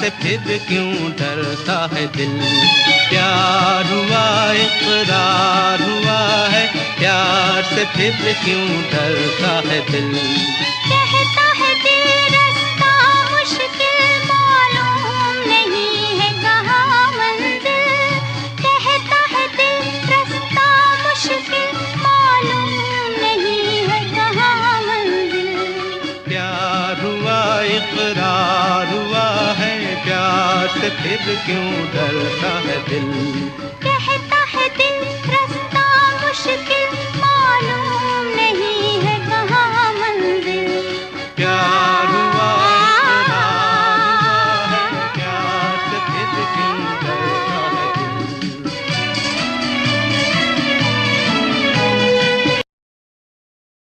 से फिर क्यों डरता है दिल। प्यार हुआ इकरार हुआ है, प्यार से फिर क्यों डरता है दिल। कहता है दिल रास्ता मुश्किल मालूम नहीं है कहाँ मंजिल। कहता है दिल रास्ता मुश्किल मालूम नहीं है कहाँ मंजिल। प्यार हुआ इकरार हुआ है, प्यार से फिर क्यों डरता है दिल।